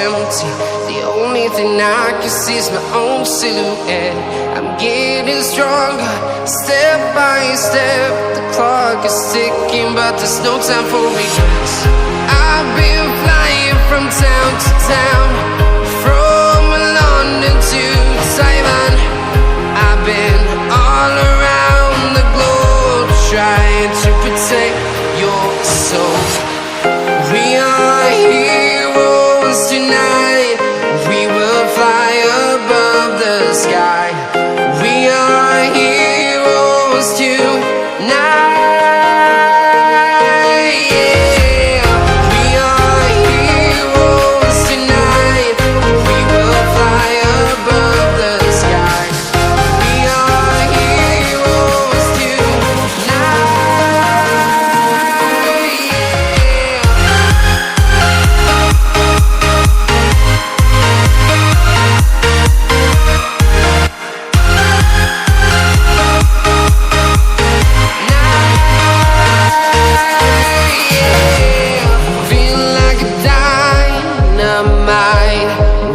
empty. The only thing I can see is my own silhouette. I'm getting stronger, step by step. The clock is ticking, but there's no time for regrets. I've been flying from town to town, from London to Taiwan. I've been all around the globe, trying to protect your soul. We are heroes tonight. We will fly above the sky. We are heroes tonight.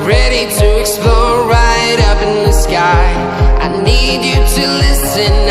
Ready to explore right up in the sky. I need you to listen